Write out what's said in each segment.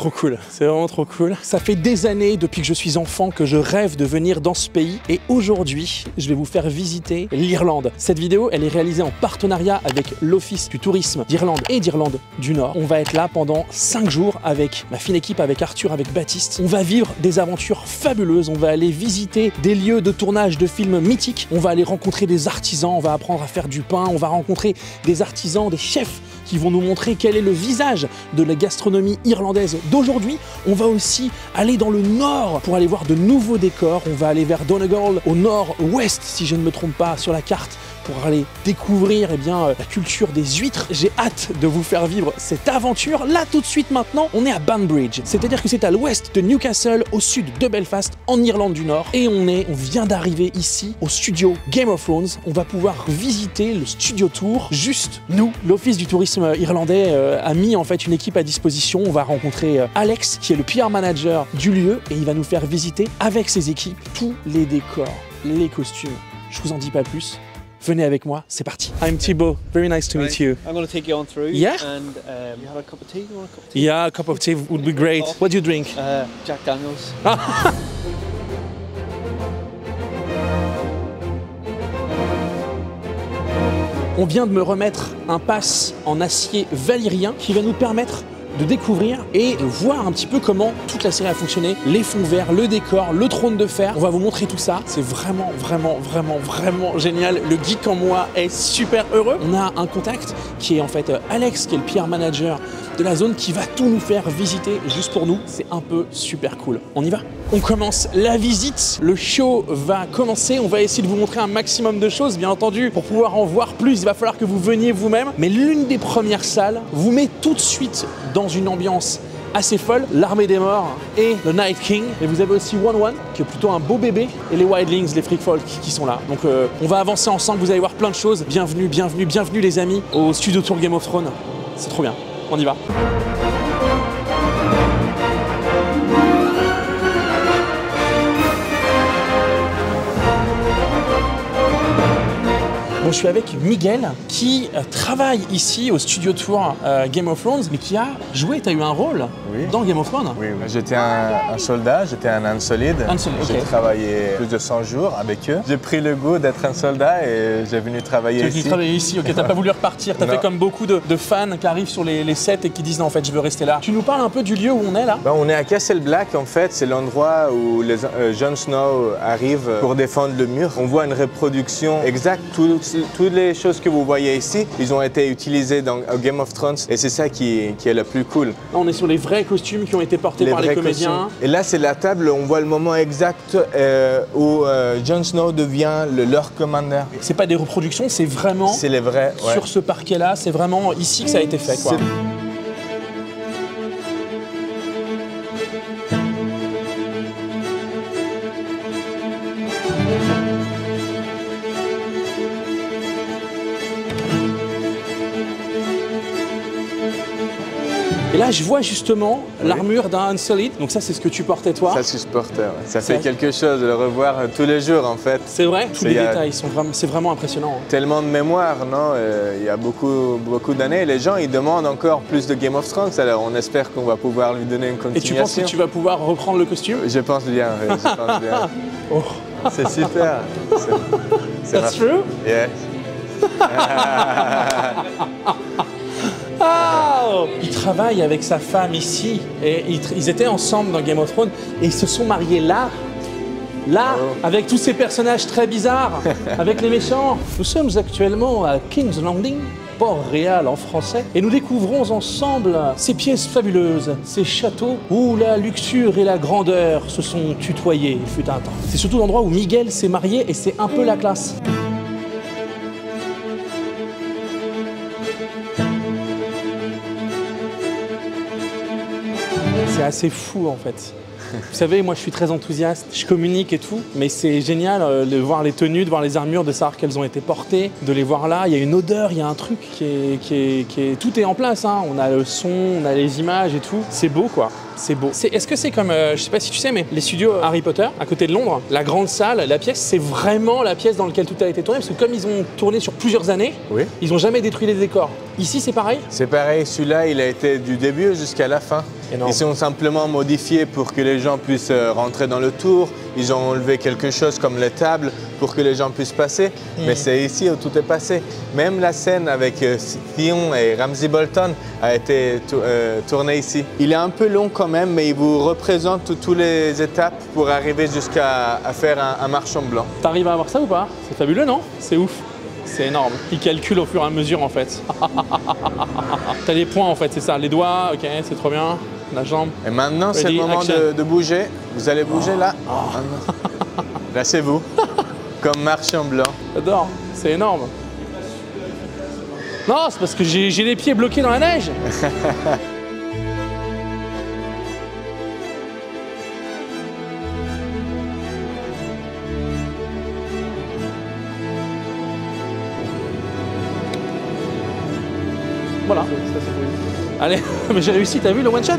trop cool, c'est vraiment trop cool. Ça fait des années depuis que je suis enfant que je rêve de venir dans ce pays et aujourd'hui, je vais vous faire visiter l'Irlande. Cette vidéo, elle est réalisée en partenariat avec l'Office du tourisme d'Irlande et d'Irlande du Nord. On va être là pendant 5 jours avec ma fine équipe, avec Arthur, avec Baptiste. On va vivre des aventures fabuleuses, on va aller visiter des lieux de tournage de films mythiques, on va aller rencontrer des artisans, on va apprendre à faire du pain, on va rencontrer des artisans, des chefs qui vont nous montrer quel est le visage de la gastronomie irlandaise d'aujourd'hui. On va aussi aller dans le nord pour aller voir de nouveaux décors. On va aller vers Donegal, au nord-ouest, si je ne me trompe pas, sur la carte, pour aller découvrir la culture des huîtres. J'ai hâte de vous faire vivre cette aventure. Là, tout de suite, maintenant, on est à Banbridge. C'est-à-dire que c'est à l'ouest de Newcastle, au sud de Belfast, en Irlande du Nord. Et on vient d'arriver ici, au studio Game of Thrones. On va pouvoir visiter le studio tour. Juste, nous, l'Office du tourisme irlandais a mis en fait une équipe à disposition. On va rencontrer Alex, qui est le PR manager du lieu, et il va nous faire visiter avec ses équipes tous les décors, les costumes. Je vous en dis pas plus. Venez avec moi, c'est parti. I'm Thibaut. Very nice to meet you. I'm going to take you on through. Yeah. And you have a cup of tea? You want a cup of tea? Yeah, a cup of tea would be great. What do you drink? Jack Daniels. On vient de me remettre un pass en acier valyrien qui va nous permettre de découvrir et de voir un petit peu comment toute la série a fonctionné, les fonds verts, le décor, le trône de fer. On va vous montrer tout ça. C'est vraiment génial. Le geek en moi est super heureux. On a un contact qui est en fait Alex, qui est le PR manager de la zone, qui va tout nous faire visiter juste pour nous. C'est un peu super cool. On y va? On commence la visite. Le show va commencer. On va essayer de vous montrer un maximum de choses, bien entendu. Pour pouvoir en voir plus, il va falloir que vous veniez vous-même. Mais l'une des premières salles vous met tout de suite dans une ambiance assez folle, l'Armée des Morts et le Night King. Et vous avez aussi One, qui est plutôt un beau bébé, et les Wildlings, les Freak Folk qui sont là. Donc on va avancer ensemble, vous allez voir plein de choses. Bienvenue les amis au studio tour Game of Thrones. C'est trop bien, on y va. Bon, je suis avec Miguel qui travaille ici au studio tour Game of Thrones, mais qui a joué, tu as eu un rôle dans Game of Thrones. Oui, j'étais un soldat, j'étais un Unsolid. J'ai travaillé plus de 100 jours avec eux. J'ai pris le goût d'être un soldat et j'ai venu travailler ici. Tu as travaillé ici, ok, t'as pas voulu repartir, t'as fait comme beaucoup de fans qui arrivent sur les sets et qui disent non, en fait je veux rester là. Tu nous parles un peu du lieu où on est là? On est à Castle Black en fait, c'est l'endroit où Jon Snow arrive pour défendre le mur. On voit une reproduction exacte, toutes les choses que vous voyez ici, ils ont été utilisées dans Game of Thrones et c'est ça qui est le plus cool. Là, on est sur les vrais costumes qui ont été portés par les comédiens. Et là, c'est la table, on voit le moment exact où Jon Snow devient le Lord Commander. C'est pas des reproductions, c'est vraiment les vrais, sur ce parquet-là, c'est vraiment ici que ça a été fait, quoi. Et là, je vois justement l'armure d'un Unsolid. Donc ça, c'est ce que tu portais toi. Ça, c'est ce que je portais. Ouais. Ça fait quelque chose de le revoir tous les jours, en fait. C'est vrai. Tous les détails sont vraiment, c'est vraiment impressionnant. Tellement de mémoire, non? Il y a beaucoup d'années. Les gens, ils demandent encore plus de Game of Thrones. Alors, on espère qu'on va pouvoir lui donner une continuation. Et tu penses que tu vas pouvoir reprendre le costume? Je pense bien. Oui, je pense bien. Oh. C'est super. That's true? Yeah. Oh, il travaille avec sa femme ici et ils étaient ensemble dans Game of Thrones et ils se sont mariés là, avec tous ces personnages très bizarres, avec les méchants. Nous sommes actuellement à King's Landing, Port-Réal en français, et nous découvrons ensemble ces pièces fabuleuses, ces châteaux où la luxure et la grandeur se sont tutoyées, il fut un temps. C'est surtout l'endroit où Miguel s'est marié et c'est un peu la classe. C'est assez fou en fait. Vous savez, moi je suis très enthousiaste, je communique et tout, mais c'est génial de voir les tenues, de voir les armures, de savoir qu'elles ont été portées, de les voir là. Il y a une odeur, il y a un truc tout est en place, hein. On a le son, on a les images et tout. C'est beau quoi, c'est beau. Est-ce que c'est comme, je sais pas si tu sais, mais les studios Harry Potter, à côté de Londres, la grande salle, la pièce, c'est vraiment la pièce dans laquelle tout a été tourné, parce que comme ils ont tourné sur plusieurs années, ils n'ont jamais détruit les décors. Ici c'est pareil? C'est pareil, celui-là il a été du début jusqu'à la fin. Énorme. Ils sont simplement modifiés pour que les gens puissent rentrer dans le tour. Ils ont enlevé quelque chose comme les tables pour que les gens puissent passer. Mais c'est ici où tout est passé. Même la scène avec Theon et Ramsay Bolton a été tournée ici. Il est un peu long quand même, mais il vous représente toutes les étapes pour arriver jusqu'à faire un marchand blanc. T'arrives à avoir ça ou pas? C'est fabuleux, non? C'est ouf. C'est énorme. Il calcule au fur et à mesure en fait. T'as les points en fait, c'est ça. Les doigts, ok, c'est trop bien. La jambe. Et maintenant, c'est le moment de bouger. Vous allez bouger là. Lâchez-vous. Comme marchand blanc. J'adore. C'est énorme. Non, c'est parce que j'ai les pieds bloqués dans la neige. Voilà. Allez, mais j'ai réussi, t'as vu le one shot?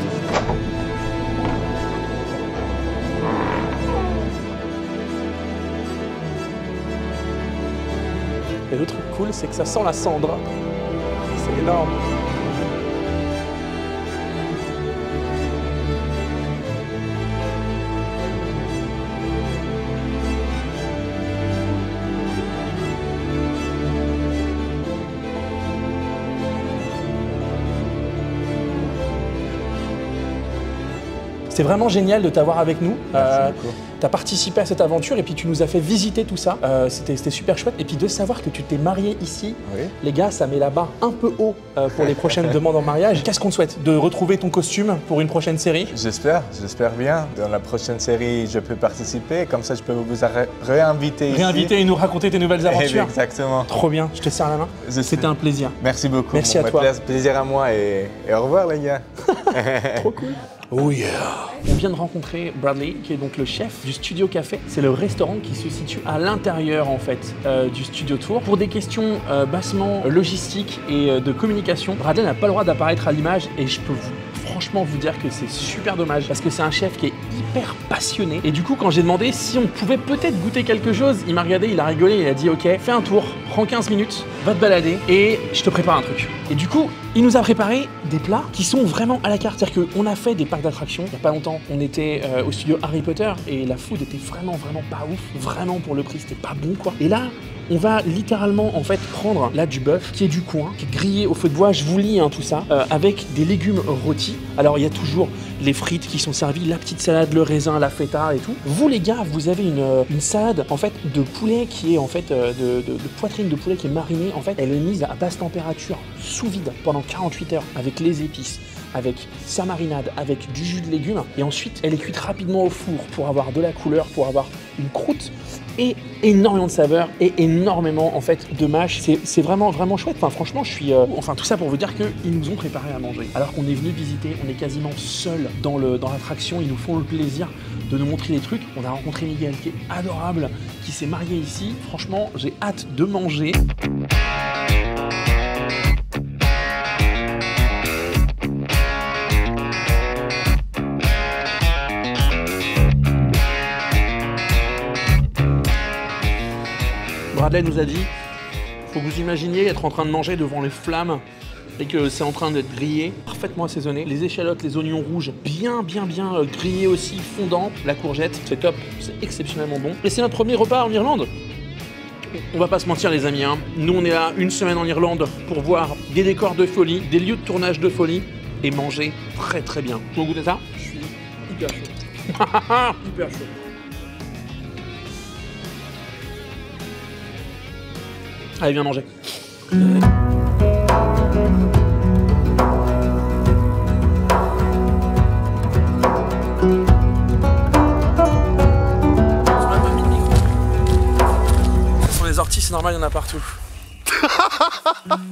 Et le truc cool, c'est que ça sent la cendre. C'est énorme. C'est vraiment génial de t'avoir avec nous. Tu as participé à cette aventure et puis tu nous as fait visiter tout ça. C'était super chouette. Et puis de savoir que tu t'es marié ici, les gars, ça met la barre un peu haut pour les prochaines demandes en mariage. Qu'est-ce qu'on te souhaite? De retrouver ton costume pour une prochaine série? J'espère bien. Dans la prochaine série, je peux participer. Comme ça, je peux vous réinviter ici. Réinviter et nous raconter tes nouvelles aventures. Exactement. Trop bien, je te serre la main. C'était un plaisir. Merci beaucoup. Merci à toi. Plaisir à moi et au revoir les gars. Trop cool. Oh yeah! On vient de rencontrer Bradley, qui est donc le chef du Studio Café. C'est le restaurant qui se situe à l'intérieur en fait du Studio Tour. Pour des questions bassement logistiques et de communication, Bradley n'a pas le droit d'apparaître à l'image et je peux franchement vous dire que c'est super dommage parce que c'est un chef qui est hyper passionné. Et du coup, quand j'ai demandé si on pouvait peut-être goûter quelque chose, il m'a regardé, il a rigolé, il a dit ok, fais un tour, prends 15 minutes, va te balader et je te prépare un truc. Et du coup, il nous a préparé des plats qui sont vraiment à la carte. C'est-à-dire qu'on a fait des parcs d'attractions. Il n'y a pas longtemps, on était au studio Harry Potter et la food était vraiment pas ouf. Vraiment pour le prix, c'était pas bon quoi. Et là, on va littéralement en fait prendre là du bœuf qui est du coin, qui est grillé au feu de bois, je vous lis tout ça, avec des légumes rôtis. Alors il y a toujours les frites qui sont servies, la petite salade, le raisin, la feta et tout. Vous les gars, vous avez une salade en fait de poulet qui est en fait de poitrine de poulet qui est marinée. En fait, elle est mise à basse température sous vide pendant 48 heures avec les épices, avec sa marinade, avec du jus de légumes. Et ensuite, elle est cuite rapidement au four pour avoir de la couleur, pour avoir une croûte et énormément de saveur et énormément en fait de mâche. C'est vraiment chouette. Enfin franchement, je suis enfin tout ça pour vous dire qu'ils nous ont préparé à manger. Alors qu'on est venu visiter, on est quasiment seul dans l'attraction. Ils nous font le plaisir de nous montrer des trucs. On a rencontré Miguel qui est adorable, qui s'est marié ici. Franchement, j'ai hâte de manger. Bradley nous a dit, faut que vous imaginiez être en train de manger devant les flammes et que c'est en train d'être grillé, parfaitement assaisonné. Les échalotes, les oignons rouges, bien grillés aussi, fondants. La courgette, c'est top, c'est exceptionnellement bon. Et c'est notre premier repas en Irlande. On va pas se mentir les amis, hein. Nous on est là une semaine en Irlande pour voir des décors de folie, des lieux de tournage de folie et manger très bien. Vous goûtez ça? Je suis hyper chaud. Hyper chaud. Allez, viens manger. Ce sont les orties, c'est normal, il y en a partout.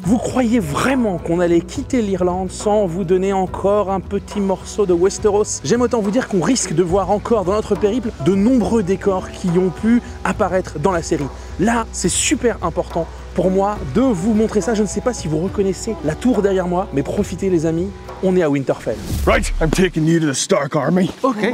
Vous croyez vraiment qu'on allait quitter l'Irlande sans vous donner encore un petit morceau de Westeros? J'aime autant vous dire qu'on risque de voir encore dans notre périple de nombreux décors qui ont pu apparaître dans la série. Là, c'est super important pour moi de vous montrer ça. Je ne sais pas si vous reconnaissez la tour derrière moi, mais profitez les amis, on est à Winterfell. Right, I'm taking you to the Stark Army. Ok.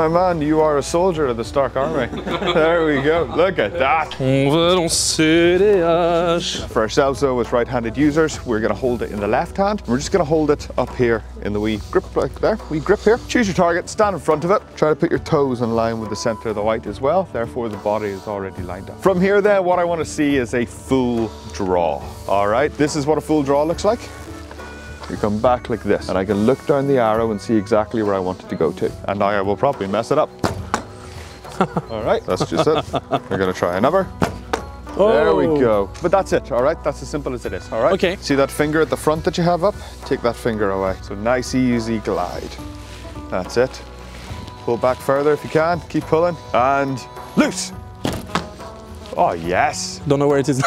My man, you are a soldier of the Stark Army. There we go. Look at that. On va lancer des haches. For ourselves though, as right-handed users, we're going to hold it in the left hand. We're just going to hold it up here in the wee grip like there. Wee grip here. Choose your target, stand in front of it. Try to put your toes in line with the center of the white as well. Therefore, the body is already lined up. From here then, what I want to see is a full draw. All right, this is what a full draw looks like. You come back like this, and I can look down the arrow and see exactly where I want it to go to. And now I will probably mess it up. All right, that's just it. We're gonna try another. Oh. There we go. But that's it, all right? That's as simple as it is, all right? Okay. See that finger at the front that you have up? Take that finger away. So nice, easy glide. That's it. Pull back further if you can. Keep pulling. And loose. Oh, yes. Don't know where it is.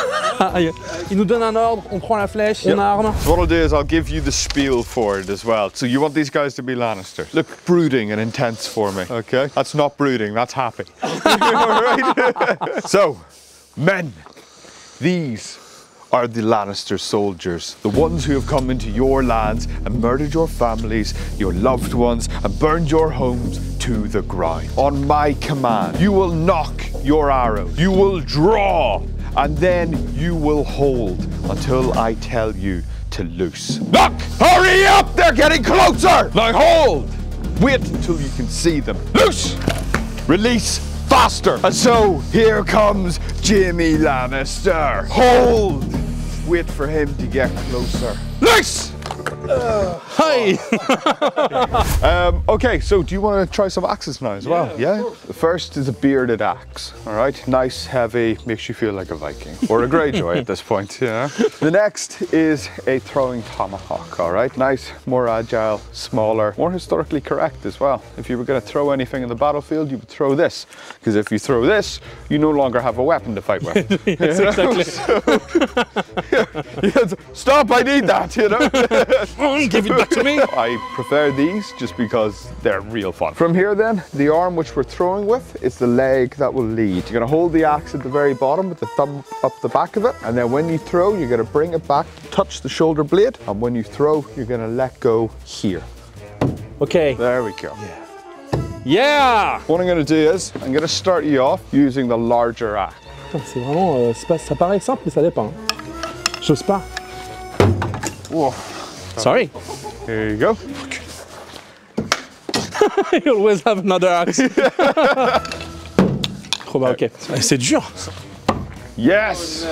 Il nous donne un ordre, on prend la flèche, on arme. So what I'll do is I'll give you the spiel for it as well. So you want these guys to be Lannisters. Look brooding and intense for me, okay? That's not brooding, that's happy. All right? So, men, these are the Lannister soldiers, the ones who have come into your lands and murdered your families, your loved ones, and burned your homes to the ground. On my command, you will knock your arrow, you will draw, and then you will hold until I tell you to loose. Knock! Hurry up! They're getting closer! Now hold! Wait until you can see them. Loose! Release faster! And so, here comes Jaime Lannister. Hold! Wait for him to get closer. Loose! Hi! Okay, so do you want to try some axes now as well? Yeah? The first is a bearded axe, all right? Nice, heavy, makes you feel like a Viking. Or a Greyjoy at this point, yeah? The next is a throwing tomahawk, all right? Nice, more agile, smaller, more historically correct as well. If you were going to throw anything in the battlefield, you would throw this. Because if you throw this, you no longer have a weapon to fight with. Yes, exactly. So, stop, I need that, you know? Give it back to me. I prefer these just because they're real fun. From here then, the arm which we're throwing with is the leg that will lead. You're gonna hold the axe at the very bottom with the thumb up the back of it, and then when you throw, you're gonna bring it back, touch the shoulder blade, and when you throw, you're gonna let go here. Okay. There we go. Yeah! What I'm gonna do is, I'm gonna start you off using the larger axe. C'est vraiment, ça paraît simple, mais ça dépend. J'ose pas. Whoa. Sorry. Here you go. You always have another axe. Trop bas, ok. C'est dur. Yes!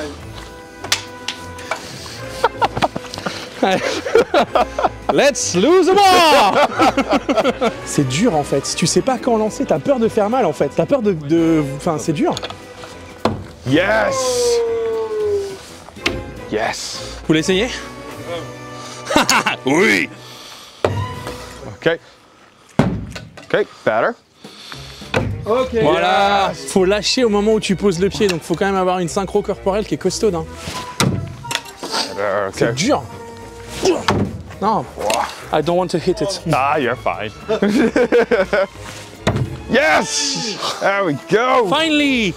Let's lose them all. C'est dur en fait. Si tu sais pas quand lancer, t'as peur de faire mal en fait. T'as peur de... Enfin, c'est dur. Yes! Yes! Vous l'essayez? Oui! Okay. Okay, better. Ok. Voilà. Yes. Faut lâcher au moment où tu poses le pied, donc faut quand même avoir une synchro corporelle qui est costaude. Hein. Better, okay. C'est dur. Non. I don't want to hit it. Ah, you're fine. Yes! There we go! Finally!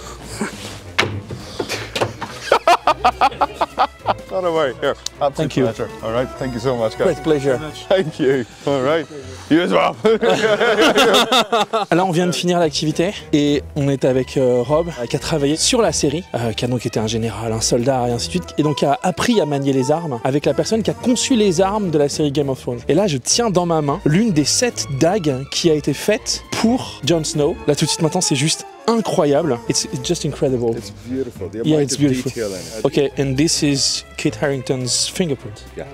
Not a worry. Here, absolute Thank you. pleasure. All right, thank you so much, guys. Great pleasure. Thank you. All right, you as well. Là, on vient de finir l'activité et on est avec Rob qui a travaillé sur la série, qui a donc été un général, un soldat et ainsi de suite, et donc a appris à manier les armes avec la personne qui a conçu les armes de la série Game of Thrones. Et là, je tiens dans ma main l'une des 7 dagues qui a été faite pour Jon Snow. Là, tout de suite maintenant, c'est juste incroyable. It's just incredible. It's beautiful. The Yeah, it's beautiful. detail in it. Okay, and this is Kit Harington's fingerprint. Yeah.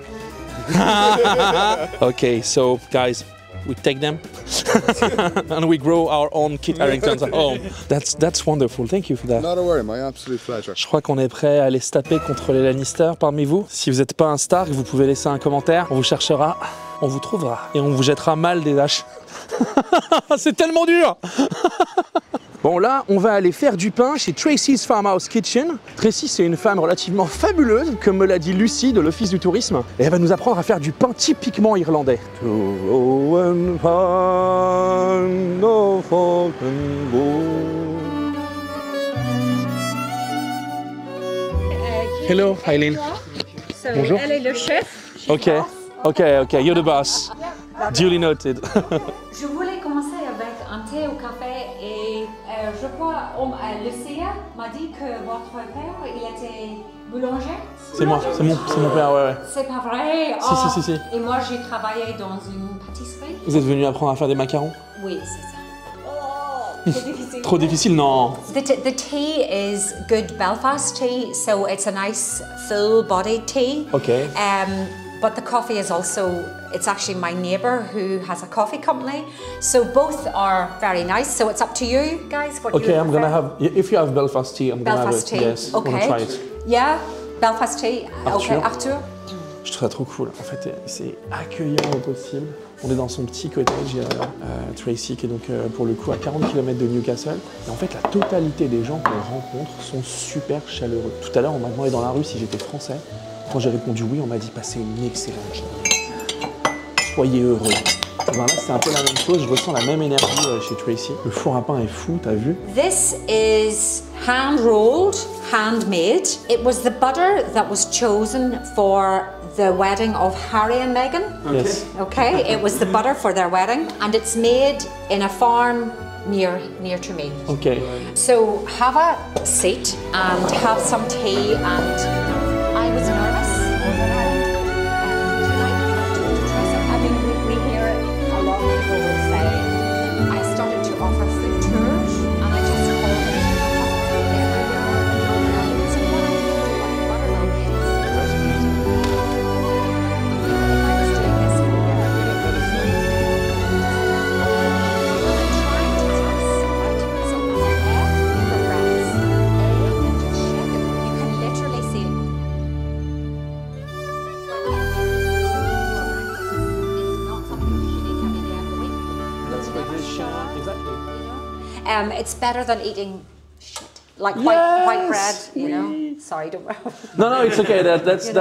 Okay, so guys, we take them and we grow our own Kit Haringtons at home. That's wonderful. Thank you for that. Not a worry, my absolute pleasure. Je crois qu'on est prêt à aller se taper contre les Lannister parmi vous. Si vous n'êtes pas un Stark, vous pouvez laisser un commentaire. On vous cherchera, on vous trouvera et on vous jettera mal des haches. C'est tellement dur. Bon là, on va aller faire du pain chez Tracy's Farmhouse Kitchen. Tracy, c'est une femme relativement fabuleuse, comme me l'a dit Lucie de l'Office du Tourisme. Et elle va nous apprendre à faire du pain typiquement irlandais. Hello, Eileen. So, Bonjour. Elle est le chef. Okay, okay, you're the boss. Duly noted. Je voulais commencer avec un thé au café Je crois, Lucia m'a dit que votre père, il était boulanger. C'est moi, c'est mon père, ouais. C'est pas vrai. Si. Et moi, j'ai travaillé dans une pâtisserie. Vous êtes venu apprendre à faire des macarons? Oui, c'est ça. Oh, trop difficile. Trop difficile, non. The tea is good Belfast tea, so it's a nice full-bodied tea. Okay. But the coffee is also, it's actually my neighbour who has a coffee company. So both are very nice. So it's up to you guys. What Okay, you I'm gonna prefer. have, if you have Belfast tea, I'm gonna Belfast have it. tea. Yes, Okay. I'm gonna try it. Yeah, Belfast tea. Arthur. Okay, Arthur. Je trouve ça trop cool. En fait, c'est accueillant au possible. On est dans son petit cottage, Tracy, qui est donc pour le coup à 40 km de Newcastle. Et en fait, la totalité des gens qu'on rencontre sont super chaleureux. Tout à l'heure, on m'a demandé dans la rue si j'étais français. Quand j'ai répondu oui, on m'a dit passez une excellente journée. Soyez heureux. Et ben là, c'est un peu la même chose. Je ressens la même énergie chez Tracy. Le four à pain est fou, t'as vu? This is hand-rolled, handmade. It was the butter that was chosen for the wedding of Harry and Meghan. Yes. Okay, it was the butter for their wedding, and it's made in a farm near to me. Okay. So have a seat and have some tea. And I was nervous. I mean, we hear it a lot of people will say. I started to offer food tours, and I just called it everywhere. So what I do like buttermilk is. If I was doing this here, it's better than eating shit like white bread, you know. Sorry, don't. No, it's okay. That's I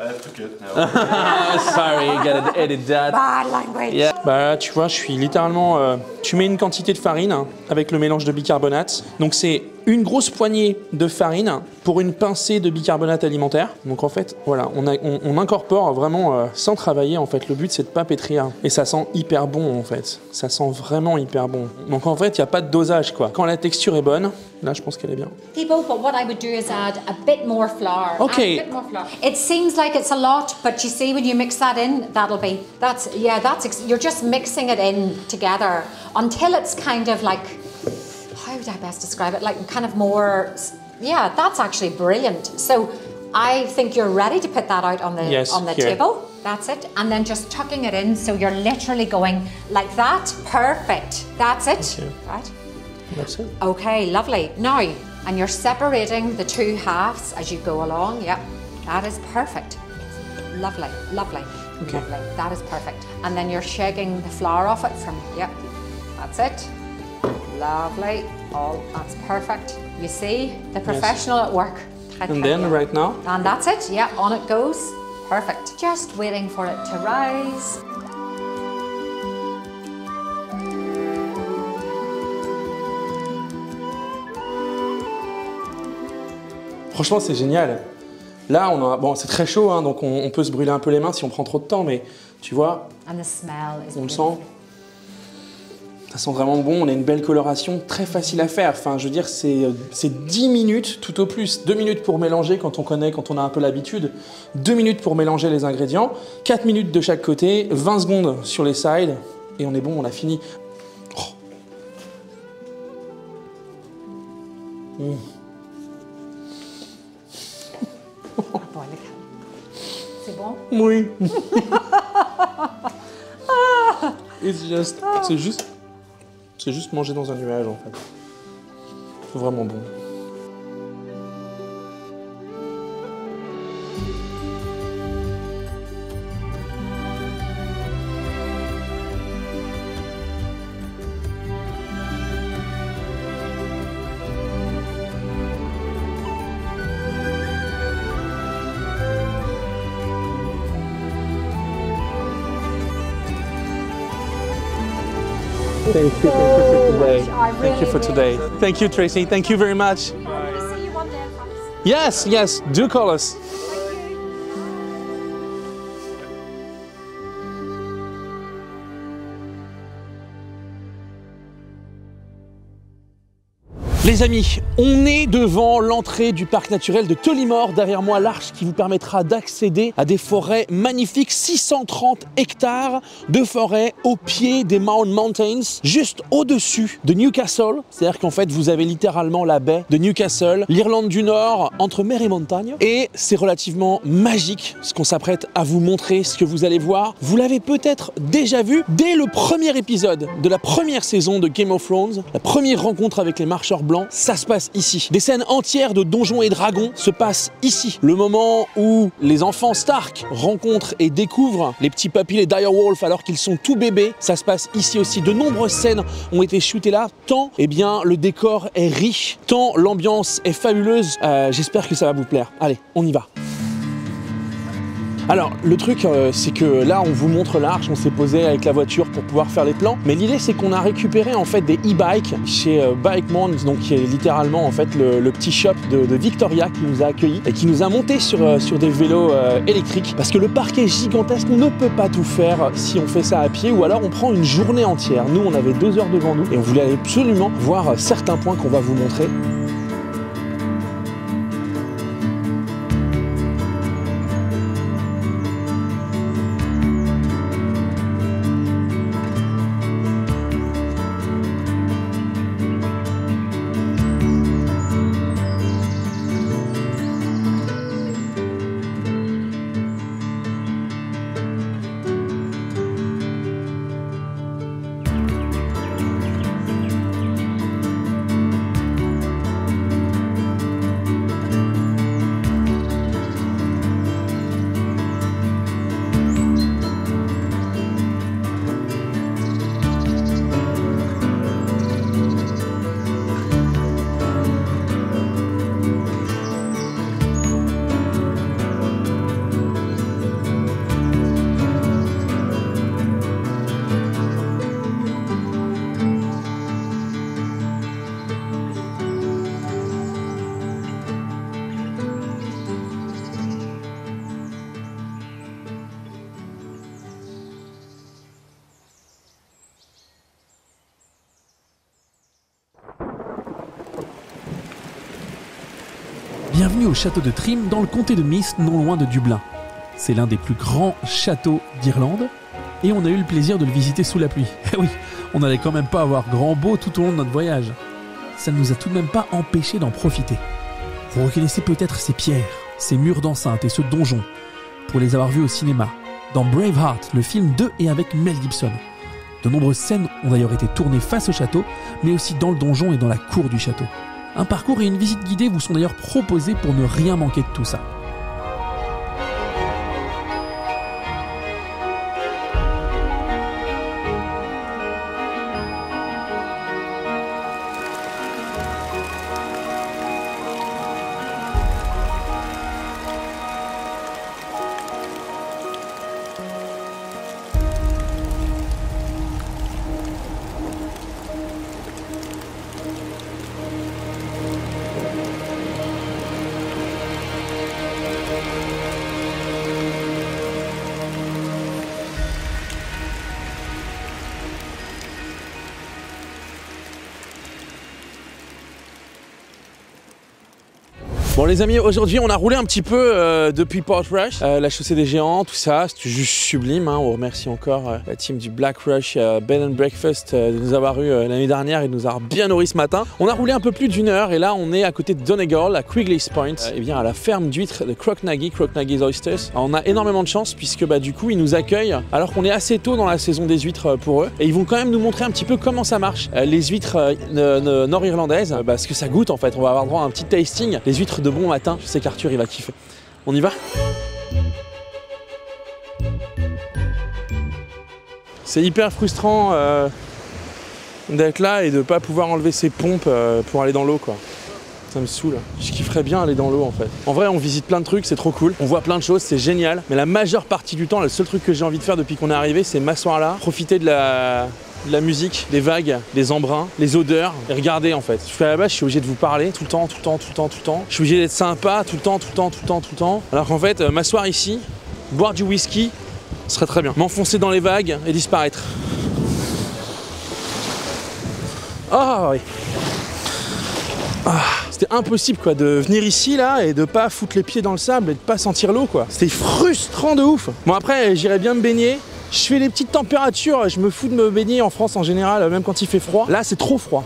have to get now. Sorry, you gotta edit that. Bad language. Yeah. Bah tu vois, je suis littéralement. Tu mets une quantité de farine avec le mélange de bicarbonate. Donc c'est une grosse poignée de farine pour une pincée de bicarbonate alimentaire. Donc en fait, voilà, on incorpore vraiment sans travailler. En fait, le but c'est de pas pétrir. Et ça sent hyper bon en fait. Ça sent vraiment hyper bon. Donc en fait, il y a pas de dosage quoi. Quand la texture est bonne, là je pense qu'elle est bien. People, but what I would do is add a bit more flour. Okay. Add a bit more flour. It seems like it's a lot, but you see when you mix that in, you're just mixing it in together until it's kind of like, how would I best describe it? Like kind of more, yeah, that's actually brilliant. So I think you're ready to put that out on the Yes, here. table. That's it. And then just tucking it in so you're literally going like that. Perfect. That's it. Okay. Right? That's it. Okay, lovely. Now, and you're separating the two halves as you go along. Yep, that is perfect. Lovely, lovely, Okay. lovely. That is perfect. And then you're shaking the flour off it from, yep, that's it. Lovely. That's perfect. You see, the professional at work. And then right now, And that's it. Yeah, on it goes. Perfect. Just waiting for it to rise. franchement, c'est génial. Là, bon, c'est très chaud, hein, donc on peut se brûler un peu les mains si on prend trop de temps, mais tu vois, And the smell is on le beautiful. sent. Ça sent vraiment bon, on a une belle coloration, très facile à faire. Enfin, je veux dire, c'est 10 minutes tout au plus. 2 minutes pour mélanger quand on a un peu l'habitude. 2 minutes pour mélanger les ingrédients. 4 minutes de chaque côté, 20 secondes sur les sides. Et on est bon, on a fini. Oh. Mmh. Oh boy, look how- C'est bon? Oui. C'est juste manger dans un nuage en fait. C'est vraiment bon. Thank you for today. Thank you for today. Thank you, Tracy. Thank you very much. See you one day, promise. Yes, do call us. Les amis, on est devant l'entrée du parc naturel de Tollymore. Derrière moi, l'arche qui vous permettra d'accéder à des forêts magnifiques. 630 hectares de forêt au pied des Mourne Mountains, juste au-dessus de Newcastle. C'est-à-dire qu'en fait, vous avez littéralement la baie de Newcastle, l'Irlande du Nord, entre mer et montagne. Et c'est relativement magique ce qu'on s'apprête à vous montrer, ce que vous allez voir. Vous l'avez peut-être déjà vu dès le premier épisode de la première saison de Game of Thrones. La première rencontre avec les marcheurs blancs, ça se passe ici. Des scènes entières de Donjons et Dragons se passent ici. Le moment où les enfants Stark rencontrent et découvrent les petits papis, les direwolves, alors qu'ils sont tout bébés, ça se passe ici aussi. De nombreuses scènes ont été shootées là, tant le décor est riche, tant l'ambiance est fabuleuse. J'espère que ça va vous plaire. Allez, on y va. Alors, le truc, c'est que là, on vous montre l'arche, on s'est posé avec la voiture pour pouvoir faire les plans. Mais l'idée, c'est qu'on a récupéré en fait des e-bikes chez Bikemount, donc qui est littéralement en fait le petit shop de Victoria qui nous a accueillis et qui nous a monté sur des vélos électriques. Parce que le parc est gigantesque, on ne peut pas tout faire si on fait ça à pied ou alors on prend une journée entière. Nous, on avait 2 heures devant nous et on voulait absolument voir certains points qu'on va vous montrer. Bienvenue au château de Trim dans le comté de Meath, non loin de Dublin. C'est l'un des plus grands châteaux d'Irlande et on a eu le plaisir de le visiter sous la pluie. Eh oui, on n'allait quand même pas avoir grand beau tout au long de notre voyage. Ça ne nous a tout de même pas empêché d'en profiter. Vous reconnaissez peut-être ces pierres, ces murs d'enceinte et ce donjon, pour les avoir vus au cinéma, dans Braveheart, le film de et avec Mel Gibson. De nombreuses scènes ont d'ailleurs été tournées face au château, mais aussi dans le donjon et dans la cour du château. Un parcours et une visite guidée vous sont d'ailleurs proposés pour ne rien manquer de tout ça. Bon les amis, aujourd'hui on a roulé un petit peu depuis Portrush, la chaussée des géants, tout ça, c'était juste sublime, hein. On remercie encore la team du Black Rush, Bed and Breakfast de nous avoir eu l'année dernière et de nous avoir bien nourri ce matin. On a roulé un peu plus d'1 heure et là on est à côté de Donegal, à Quigley's Point, et bien à la ferme d'huîtres de Crocknaggy's Oysters. Alors, on a énormément de chance puisque du coup ils nous accueillent alors qu'on est assez tôt dans la saison des huîtres pour eux et ils vont quand même nous montrer un petit peu comment ça marche, les huîtres nord-irlandaises, ce que ça goûte en fait. On va avoir droit à un petit tasting, les huîtres de bon matin, je sais qu'Arthur il va kiffer. On y va? C'est hyper frustrant d'être là et de pas pouvoir enlever ses pompes pour aller dans l'eau quoi. Ça me saoule. Je kifferais bien aller dans l'eau en fait. En vrai on visite plein de trucs, c'est trop cool. On voit plein de choses, c'est génial. Mais la majeure partie du temps, le seul truc que j'ai envie de faire depuis qu'on est arrivé, c'est m'asseoir là, profiter de la musique, des vagues, des embruns, les odeurs et regarder en fait. Je suis à la base, je suis obligé de vous parler tout le temps. Je suis obligé d'être sympa tout le temps. Alors qu'en fait, m'asseoir ici, boire du whisky, ce serait très bien. M'enfoncer dans les vagues et disparaître. Oh oui. C'était impossible quoi de venir ici là et de pas foutre les pieds dans le sable et de pas sentir l'eau quoi. C'était frustrant de ouf. Bon après j'irais bien me baigner. Je fais les petites températures, je me fous de me baigner en France en général, même quand il fait froid. Là c'est trop froid.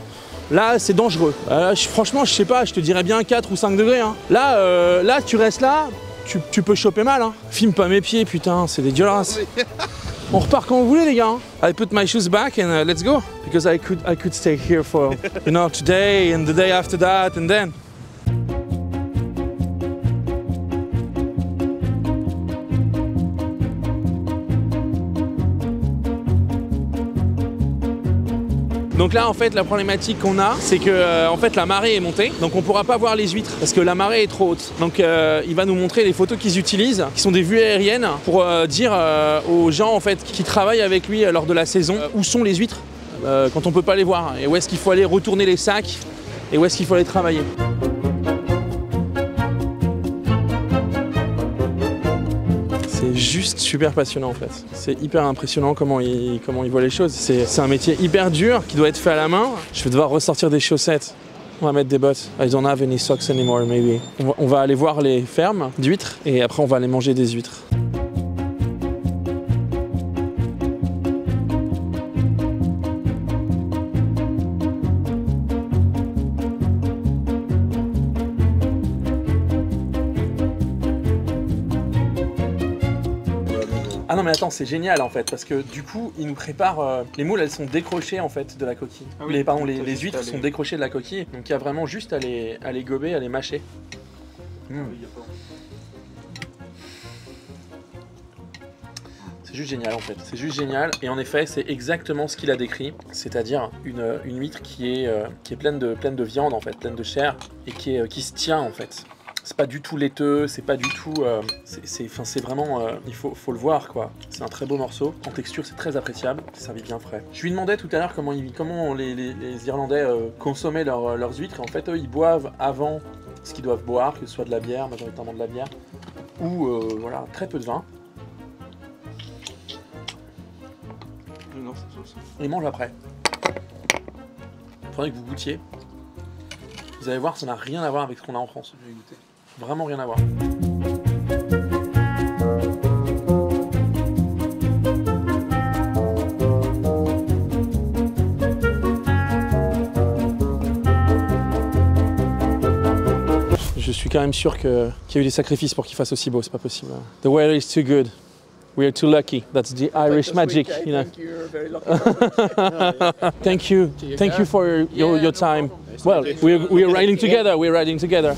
Là c'est dangereux. Franchement je sais pas, je te dirais bien 4 ou 5 degrés. Hein. Là tu restes là, tu peux choper mal. Hein. Filme pas mes pieds putain, c'est dégueulasse. On repart quand vous voulez les gars. I put my shoes back and let's go. Because I could stay here for, you know, today and the day after that and then. Donc là en fait la problématique qu'on a c'est que en fait la marée est montée donc on pourra pas voir les huîtres parce que la marée est trop haute. Donc il va nous montrer les photos qu'ils utilisent qui sont des vues aériennes pour dire aux gens en fait qui travaillent avec lui lors de la saison où sont les huîtres quand on peut pas les voir et où est-ce qu'il faut aller retourner les sacs et où est-ce qu'il faut aller travailler. C'est juste super passionnant en fait. C'est hyper impressionnant comment il voit les choses. C'est un métier hyper dur qui doit être fait à la main. Je vais devoir ressortir des chaussettes. On va mettre des bottes. I don't have any socks anymore, maybe. On va aller voir les fermes d'huîtres et après on va aller manger des huîtres. Ah non mais attends, c'est génial en fait, parce que du coup, ils nous préparent... les moules, elles sont décrochées en fait de la coquille. Ah oui, les huîtres sont décrochées de la coquille, donc il y a vraiment juste à les gober, à les mâcher. C'est juste génial en fait, c'est juste génial, et en effet, c'est exactement ce qu'il a décrit, c'est-à-dire une huître qui est pleine de viande en fait, pleine de chair, et qui se tient en fait. C'est pas du tout laiteux, c'est pas du tout... c'est vraiment... il faut le voir, quoi. C'est un très beau morceau. En texture, c'est très appréciable. C'est servi bien frais. Je lui demandais tout à l'heure comment les Irlandais consommaient leurs huîtres. En fait, eux, ils boivent avant ce qu'ils doivent boire, que ce soit de la bière, majoritairement de la bière, ou voilà, très peu de vin. Non, c'est sauce. Ils mangent après. Il faudrait que vous goûtiez. Vous allez voir, ça n'a rien à voir avec ce qu'on a en France. Je vais goûter. Vraiment rien à voir. Je suis quand même sûr qu'il y a eu des sacrifices pour qu'il fasse aussi beau, c'est pas possible. The weather is too good. We are too lucky. That's the Irish magic, you know. Thank you, you're very lucky. Thank you. Thank you for your time. Well, we're riding together. We're riding together.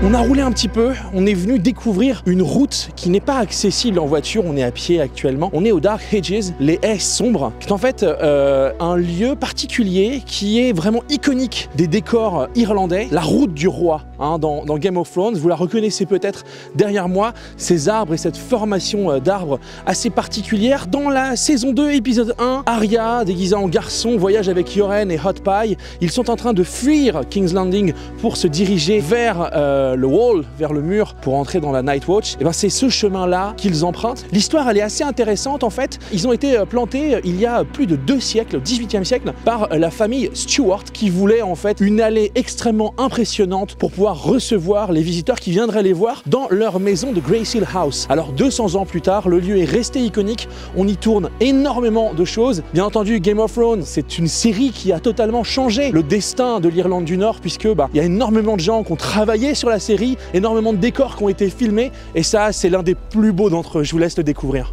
On a roulé un petit peu, on est venu découvrir une route qui n'est pas accessible en voiture, on est à pied actuellement. On est au Dark Hedges, les haies sombres, qui est en fait un lieu particulier qui est vraiment iconique des décors irlandais. La route du roi, hein, dans Game of Thrones, vous la reconnaissez peut-être derrière moi, ces arbres et cette formation d'arbres assez particulière. Dans la saison 2, épisode 1, Arya, déguisée en garçon, voyage avec Yoren et Hot Pie. Ils sont en train de fuir King's Landing pour se diriger vers le wall, vers le mur, pour entrer dans la Night Watch. Et ben c'est ce chemin-là qu'ils empruntent. L'histoire, elle est assez intéressante en fait. Ils ont été plantés il y a plus de 2 siècles, au 18e siècle, par la famille Stuart qui voulait en fait une allée extrêmement impressionnante pour pouvoir recevoir les visiteurs qui viendraient les voir dans leur maison de Grayseal House. Alors 200 ans plus tard, le lieu est resté iconique. On y tourne énormément de choses. Bien entendu, Game of Thrones, c'est une série qui a totalement changé le destin de l'Irlande du Nord puisque il y a énormément de gens qui ont travaillé sur la série, énormément de décors qui ont été filmés et ça c'est l'un des plus beaux d'entre eux, je vous laisse le découvrir.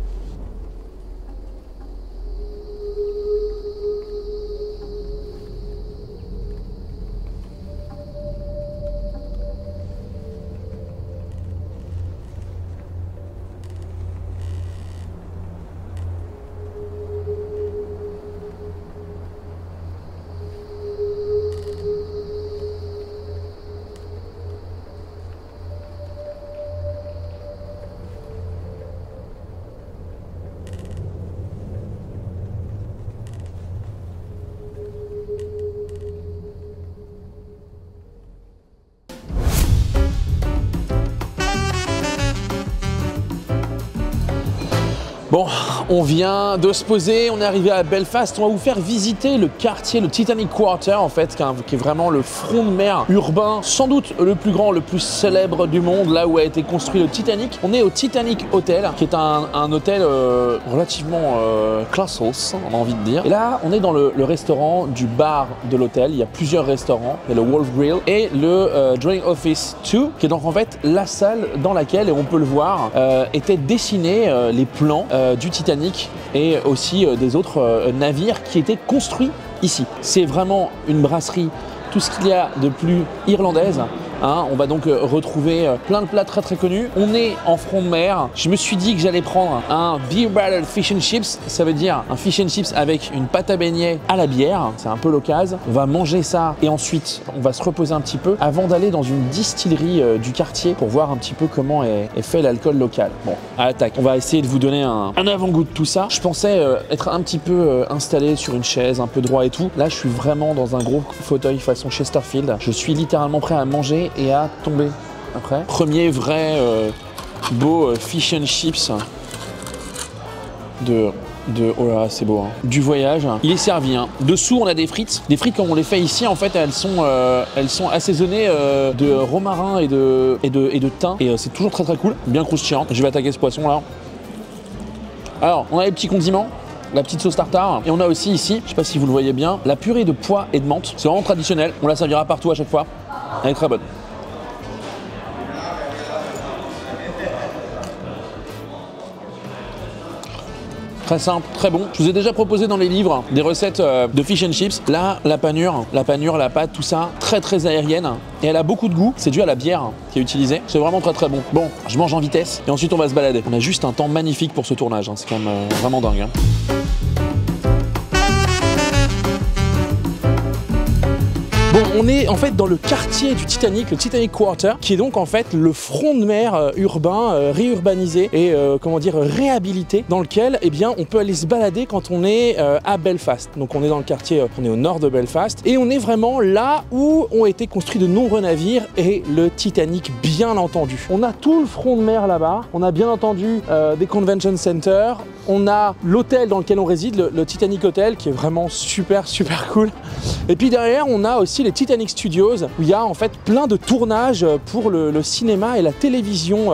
Bon, On vient de se poser, on est arrivé à Belfast, on va vous faire visiter le quartier, le Titanic Quarter en fait, qui est vraiment le front de mer urbain, sans doute le plus grand, le plus célèbre du monde, là où a été construit le Titanic. On est au Titanic Hotel, qui est un hôtel relativement classos, on a envie de dire. Et là, on est dans le restaurant du bar de l'hôtel, il y a plusieurs restaurants, il y a le Wolf Grill et le Drawing Office 2, qui est donc en fait la salle dans laquelle, et on peut le voir, étaient dessinés les plans du Titanic et aussi des autres navires qui étaient construits ici. C'est vraiment une brasserie, tout ce qu'il y a de plus irlandaise. Hein, on va donc retrouver plein de plats très très connus. On est en front de mer. Je me suis dit que j'allais prendre un beer battered fish and chips. Ça veut dire un fish and chips avec une pâte à beignet à la bière. C'est un peu l'occasion. On va manger ça et ensuite on va se reposer un petit peu avant d'aller dans une distillerie du quartier pour voir un petit peu comment est fait l'alcool local. Bon, à l'attaque. On va essayer de vous donner un avant-goût de tout ça. Je pensais être un petit peu installé sur une chaise, un peu droit et tout. Là, je suis vraiment dans un gros fauteuil façon Chesterfield. Je suis littéralement prêt à manger et à tomber après. Premier vrai beau fish and chips de oh là, c'est beau, hein, du voyage. Il est servi. Hein. Dessous, on a des frites. Des frites comme on les fait ici, en fait, elles sont assaisonnées de romarin et de thym. Et c'est toujours très très cool, bien croustillant. Je vais attaquer ce poisson là. Alors, on a les petits condiments. La petite sauce tartare. Et on a aussi ici, je sais pas si vous le voyez bien, la purée de pois et de menthe. C'est vraiment traditionnel. On la servira partout à chaque fois. Elle est très bonne. Très simple, très bon. Je vous ai déjà proposé dans les livres des recettes de fish and chips. Là, la panure, la pâte, tout ça, très très aérienne. Et elle a beaucoup de goût. C'est dû à la bière qui est utilisée. C'est vraiment très très bon. Bon, je mange en vitesse et ensuite on va se balader. On a juste un temps magnifique pour ce tournage. Hein. C'est quand même vraiment dingue. Hein. Bon, on est en fait dans le quartier du Titanic, le Titanic Quarter, qui est donc en fait le front de mer urbain, réurbanisé et comment dire réhabilité, dans lequel eh bien on peut aller se balader quand on est à Belfast. Donc on est dans le quartier, on est au nord de Belfast et on est vraiment là où ont été construits de nombreux navires et le Titanic bien entendu. On a tout le front de mer là-bas, on a bien entendu des convention centers, on a l'hôtel dans lequel on réside, le Titanic Hotel, qui est vraiment super cool. Et puis derrière on a aussi les Titanic Studios, où il y a en fait plein de tournages pour le cinéma et la télévision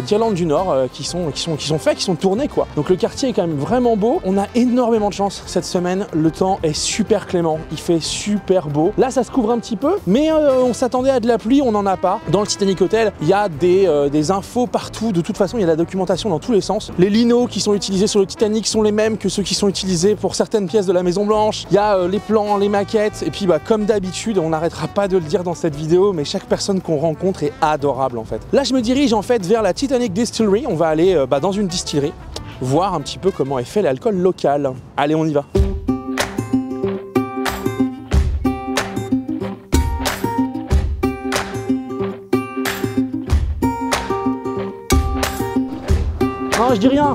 d'Irlande du Nord qui sont tournés quoi. Donc le quartier est quand même vraiment beau. On a énormément de chance cette semaine. Le temps est super clément, il fait super beau. Là ça se couvre un petit peu, mais on s'attendait à de la pluie, on n'en a pas. Dans le Titanic Hotel, il y a des infos partout. De toute façon, il y a de la documentation dans tous les sens. Les linos qui sont utilisés sur le Titanic sont les mêmes que ceux qui sont utilisés pour certaines pièces de la Maison Blanche. Il y a les plans, les maquettes, et puis comme d'habitude, on n'arrêtera pas de le dire dans cette vidéo, mais chaque personne qu'on rencontre est adorable en fait. Là, je me dirige en fait vers la Titanic Distillery. On va aller dans une distillerie, voir un petit peu comment est fait l'alcool local. Allez, on y va. Non, je dis rien.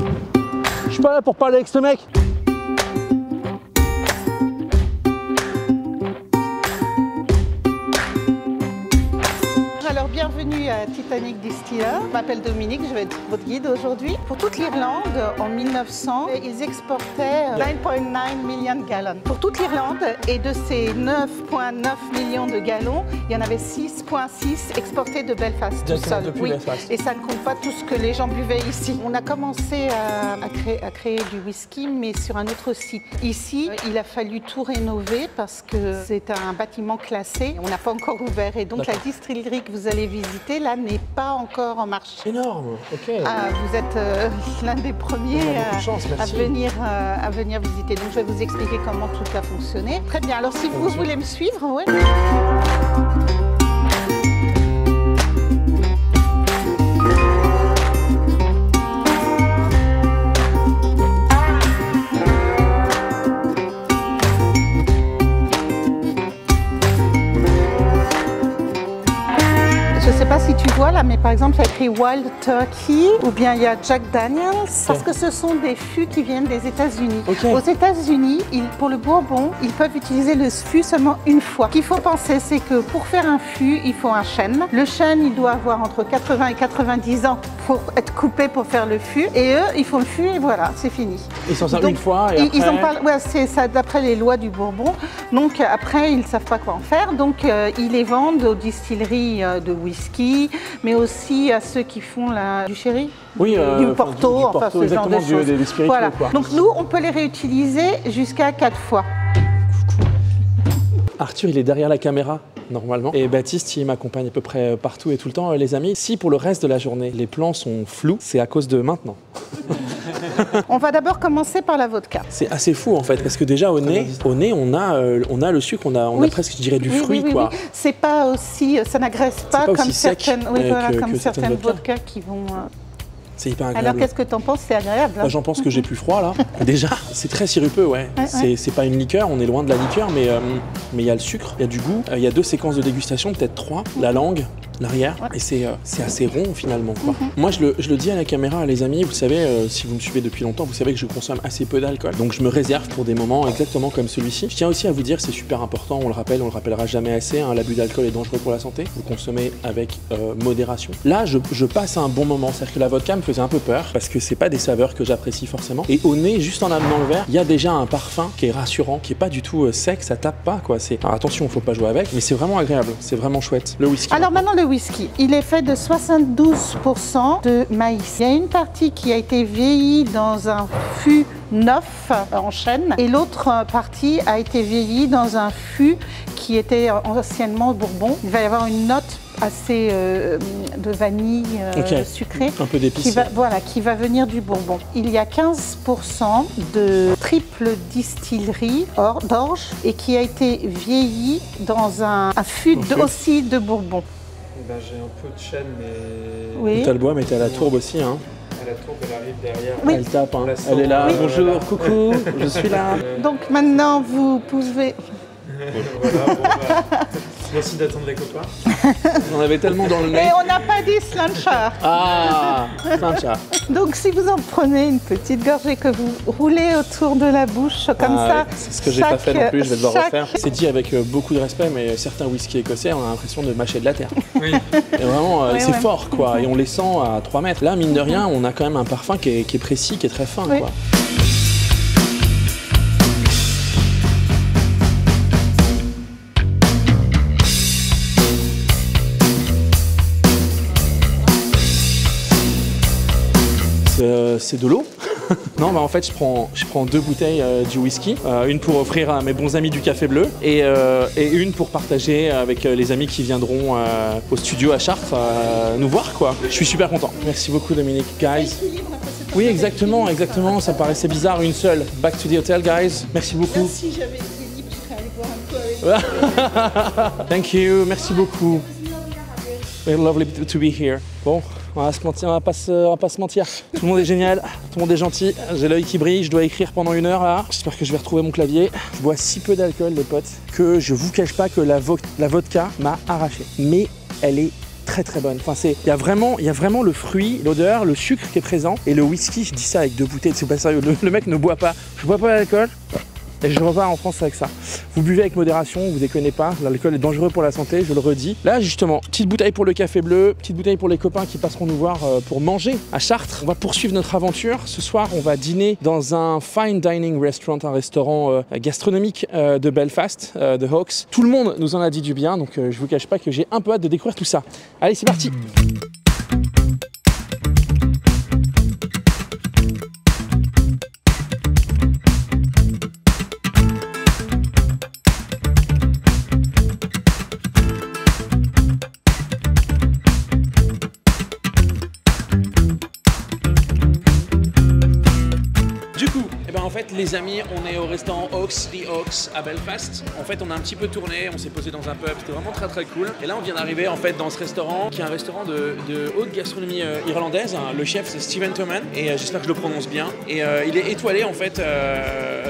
Je suis pas là pour parler avec ce mec. Alors bienvenue à Titanic Distiller. Je m'appelle Dominique, je vais être votre guide aujourd'hui. Pour toute l'Irlande, en 1900, ils exportaient 9,9 millions de gallons. Pour toute l'Irlande, et de ces 9,9 millions de gallons, il y en avait 6,6 exportés de Belfast tout seul. Oui. Belfast. Et ça ne compte pas tout ce que les gens buvaient ici. On a commencé à créer du whisky, mais sur un autre site. Ici, il a fallu tout rénover parce que c'est un bâtiment classé. On n'a pas encore ouvert et donc la distillerie que vous allez visiter là n'est pas encore en marché. Énorme, ok. Vous êtes l'un des premiers à venir visiter. Donc je vais vous expliquer comment tout a fonctionné. Très bien, alors si vous voulez me suivre, oui. Je ne sais pas si tu vois là, mais par exemple, il y a écrit Wild Turkey ou bien il y a Jack Daniels, parce que ce sont des fûts qui viennent des États-Unis. Aux États-Unis, pour le bourbon, ils peuvent utiliser le fût seulement une fois. Ce qu'il faut penser, c'est que pour faire un fût, il faut un chêne. Le chêne, il doit avoir entre 80 et 90 ans pour être coupé pour faire le fût. Et eux, ils font le fût et voilà, c'est fini. Ils s'en servent une fois et après... Ils en parlent, ouais, c'est ça d'après les lois du Bourbon. Donc après, ils ne savent pas quoi en faire. Donc ils les vendent aux distilleries de whisky, mais aussi à ceux qui font du sherry. Oui, du Porto, enfin ce genre de choses. Des spiritueux, voilà. quoi. Donc nous, on peut les réutiliser jusqu'à 4 fois. Arthur, il est derrière la caméra, normalement. Et Baptiste, il m'accompagne à peu près partout et tout le temps, les amis. Si pour le reste de la journée, les plans sont flous, c'est à cause de maintenant. On va d'abord commencer par la vodka. C'est assez fou en fait, parce que déjà au nez, on a le sucre, on a presque, je dirais, du fruit, quoi. Oui. C'est pas aussi, ça n'agresse pas comme certaines, comme certaines vodkas qui vont... C'est hyper agréable. Alors qu'est-ce que t'en penses? C'est agréable hein? J'en pense que j'ai plus froid là. Déjà, c'est très sirupeux, ouais. C'est pas une liqueur, on est loin de la liqueur, mais il y a le sucre, il y a du goût. Il y a 2 séquences de dégustation, peut-être 3. La langue, l'arrière, et c'est assez rond finalement, quoi. Moi, je le dis à la caméra, les amis, vous savez, si vous me suivez depuis longtemps, vous savez que je consomme assez peu d'alcool. Donc je me réserve pour des moments exactement comme celui-ci. Je tiens aussi à vous dire, c'est super important, on le rappellera jamais assez, hein, l'abus d'alcool est dangereux pour la santé. Vous consommez avec modération. Là, je passe un bon moment, c'est-à-dire que la vodka me faisait un peu peur parce que c'est pas des saveurs que j'apprécie forcément. Et au nez, juste en amenant le verre, il y a déjà un parfum qui est rassurant, qui est pas du tout sec, ça tape pas quoi. Alors attention, faut pas jouer avec, mais c'est vraiment agréable, c'est vraiment chouette. Le whisky. Alors maintenant le whisky, il est fait de 72% de maïs. Il y a une partie qui a été vieillie dans un fût neuf en chêne et l'autre partie a été vieillie dans un fût qui était anciennement bourbon. Il va y avoir une note assez de vanille sucrée, un peu d'épices, qui va venir du bourbon. Il y a 15% de triple distillerie d'orge et qui a été vieilli dans un fût aussi de bourbon. Ben, j'ai un peu de chêne, mais... Oui. T'as le bois, mais t'as la tourbe aussi, hein. La tourbe, elle arrive derrière. Oui. Elle tape, hein. Elle est là. Bonjour, coucou, je suis là. Donc maintenant, vous pouvez... Merci d'attendre les copains. On avait tellement dans le nez. Et on n'a pas dit slancha. Ah, slancha. Donc si vous en prenez une petite gorgée que vous roulez autour de la bouche comme ça. Ouais, c'est ce que j'ai pas fait non plus, je vais devoir refaire. C'est dit avec beaucoup de respect, mais certains whisky écossais, on a l'impression de mâcher de la terre. Oui. Et vraiment, c'est fort quoi, et on les sent à 3 mètres. Là, mine de rien, on a quand même un parfum qui est précis, qui est très fin quoi. C'est de l'eau. Non, bah en fait, je prends 2 bouteilles du whisky, une pour offrir à mes bons amis du Café Bleu et une pour partager avec les amis qui viendront au studio à Chartres nous voir quoi. Je suis super content. Merci beaucoup Dominique, guys. Oui, exactement, ça me paraissait bizarre, une seule. Back to the hotel, guys. Merci beaucoup. Si j'avais été libre, je serais allée boire un peu avec. Thank you, merci beaucoup. Very lovely to be here. Bon, on va pas se mentir. Tout le monde est génial, tout le monde est gentil. J'ai l'œil qui brille, je dois écrire pendant 1 heure là. J'espère que je vais retrouver mon clavier. Je bois si peu d'alcool, les potes, que je vous cache pas que la vodka m'a arraché. Mais elle est très très bonne. Enfin, il y a vraiment le fruit, l'odeur, le sucre qui est présent. Et le whisky, je dis ça avec 2 bouteilles, c'est pas sérieux. Le mec ne boit pas. Je bois pas d'alcool. Et je repars en France avec ça. Vous buvez avec modération, vous déconnez pas. L'alcool est dangereux pour la santé, je le redis. Là, justement, petite bouteille pour le Café Bleu, petite bouteille pour les copains qui passeront nous voir pour manger à Chartres. On va poursuivre notre aventure. Ce soir, on va dîner dans un fine dining restaurant, un restaurant gastronomique de Belfast, de Hawks. Tout le monde nous en a dit du bien, donc je vous cache pas que j'ai un peu hâte de découvrir tout ça. Allez, c'est parti. les amis, on est au restaurant Oaks, The Oaks à Belfast. En fait, on a un petit peu tourné, on s'est posé dans un pub, c'était vraiment très très cool. Et là, on vient d'arriver en fait dans ce restaurant, qui est un restaurant de haute gastronomie irlandaise. Le chef, c'est Stephen Toman, et j'espère que je le prononce bien. Et il est étoilé en fait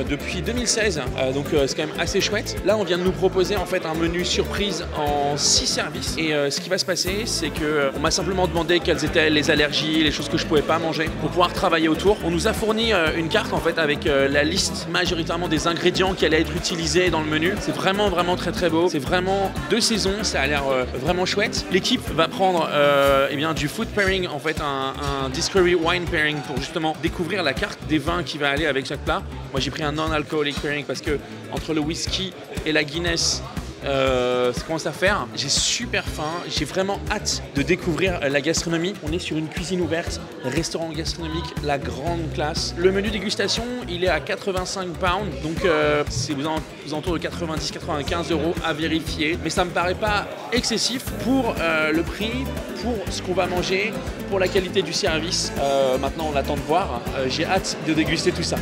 depuis 2016, donc c'est quand même assez chouette. Là, on vient de nous proposer en fait un menu surprise en 6 services. Et ce qui va se passer, c'est que on m'a simplement demandé quelles étaient les allergies, les choses que je pouvais pas manger pour pouvoir travailler autour. On nous a fourni une carte en fait avec la liste majoritairement des ingrédients qui allaient être utilisés dans le menu. C'est vraiment très très beau. C'est vraiment de saison, ça a l'air vraiment chouette. L'équipe va prendre eh bien, du food pairing, en fait un discovery wine pairing pour justement découvrir la carte des vins qui va aller avec chaque plat. Moi j'ai pris un non-alcoholic pairing parce que entre le whisky et la Guinness, ça commence à faire. J'ai super faim, j'ai vraiment hâte de découvrir la gastronomie. On est sur une cuisine ouverte, restaurant gastronomique, la grande classe. Le menu dégustation, il est à 85 pounds, donc c'est aux alentours de 90-95 € à vérifier. Mais ça me paraît pas excessif pour le prix, pour ce qu'on va manger, pour la qualité du service. Maintenant, on attend de voir. J'ai hâte de déguster tout ça.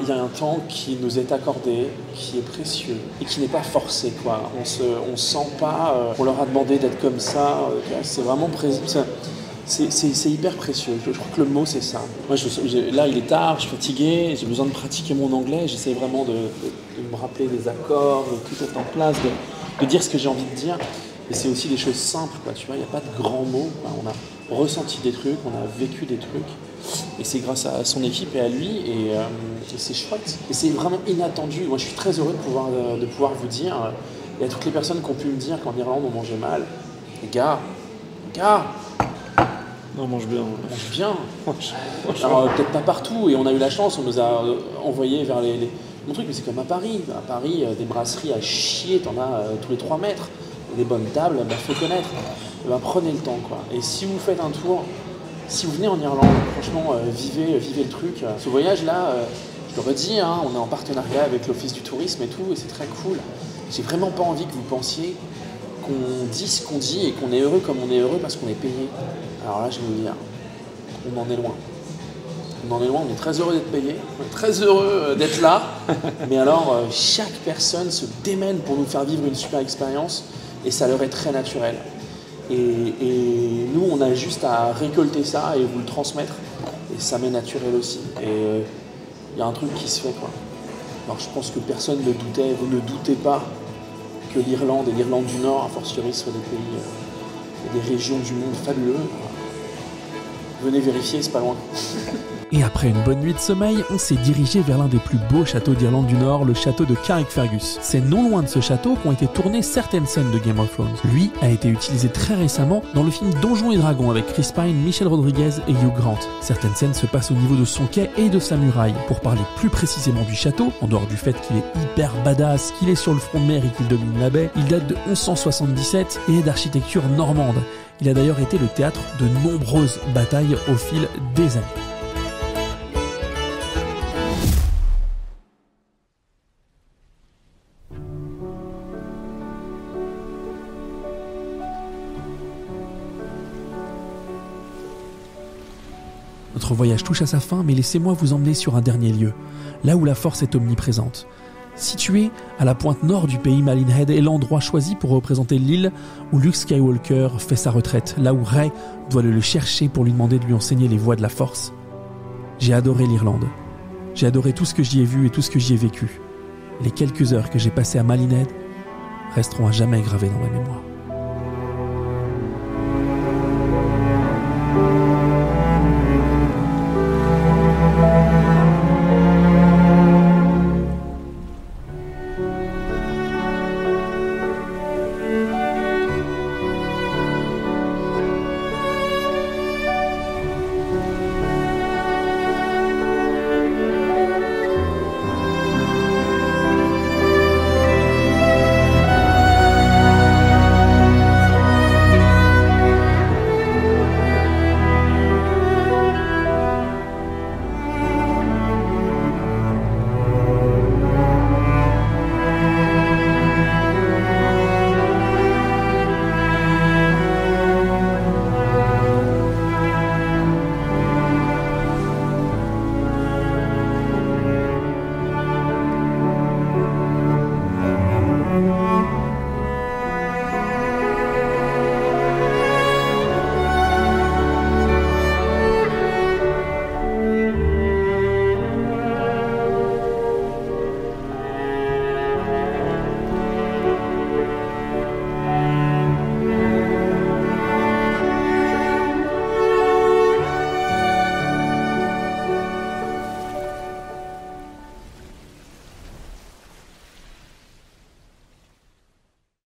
Il y a un temps qui nous est accordé, qui est précieux et qui n'est pas forcé, quoi. On sent pas, on leur a demandé d'être comme ça, c'est vraiment c'est hyper précieux. Je crois que le mot c'est ça. Moi, là il est tard, je suis fatigué, j'ai besoin de pratiquer mon anglais, j'essaie vraiment de me rappeler des accords, de tout être en place, de dire ce que j'ai envie de dire. Et c'est aussi des choses simples, quoi, tu vois, il n'y a pas de grands mots, quoi. On a ressenti des trucs, on a vécu des trucs. Et c'est grâce à son équipe et à lui, et c'est chouette. Et c'est vraiment inattendu. Moi, je suis très heureux de pouvoir vous dire, et à toutes les personnes qui ont pu me dire qu'en Irlande, on mangeait mal. Les gars, non, on mange bien. On mange bien. Alors, peut-être pas partout, et on a eu la chance, on nous a envoyés vers mon truc, mais c'est comme à Paris. À Paris, des brasseries à chier, t'en as tous les 3 mètres. Des bonnes tables, bah, faut connaître. Bah, prenez le temps, quoi. Et si vous faites un tour, si vous venez en Irlande, franchement, vivez le truc. Ce voyage-là, je le redis, hein, on est en partenariat avec l'Office du tourisme et tout, et c'est très cool. J'ai vraiment pas envie que vous pensiez qu'on dit ce qu'on dit et qu'on est heureux comme on est heureux parce qu'on est payé. Alors là, je vais vous dire, on en est loin. On en est loin, on est très heureux d'être payé, on est très heureux d'être là. Mais alors, chaque personne se démène pour nous faire vivre une super expérience et ça leur est très naturel. Et nous, on a juste à récolter ça et vous le transmettre. Et ça m'est naturel aussi. Et il y a un truc qui se fait, quoi. Alors je pense que personne ne doutait, vous ne doutez pas que l'Irlande et l'Irlande du Nord, a fortiori, soient des pays, des régions du monde fabuleux. Venez vérifier, c'est pas loin. Et après une bonne nuit de sommeil, on s'est dirigé vers l'un des plus beaux châteaux d'Irlande du Nord, le château de Carrickfergus. C'est non loin de ce château qu'ont été tournées certaines scènes de Game of Thrones. Lui a été utilisé très récemment dans le film Donjons et Dragons avec Chris Pine, Michelle Rodriguez et Hugh Grant. Certaines scènes se passent au niveau de son quai et de sa muraille. Pour parler plus précisément du château, en dehors du fait qu'il est hyper badass, qu'il est sur le front de mer et qu'il domine la baie, il date de 1177 et est d'architecture normande. Il a d'ailleurs été le théâtre de nombreuses batailles au fil des années. Notre voyage touche à sa fin, mais laissez-moi vous emmener sur un dernier lieu, là où la force est omniprésente. Situé à la pointe nord du pays, Malinehead est l'endroit choisi pour représenter l'île où Luke Skywalker fait sa retraite, là où Rey doit le chercher pour lui demander de lui enseigner les voies de la force. J'ai adoré l'Irlande. J'ai adoré tout ce que j'y ai vu et tout ce que j'y ai vécu. Les quelques heures que j'ai passées à Malinehead resteront à jamais gravées dans ma mémoire.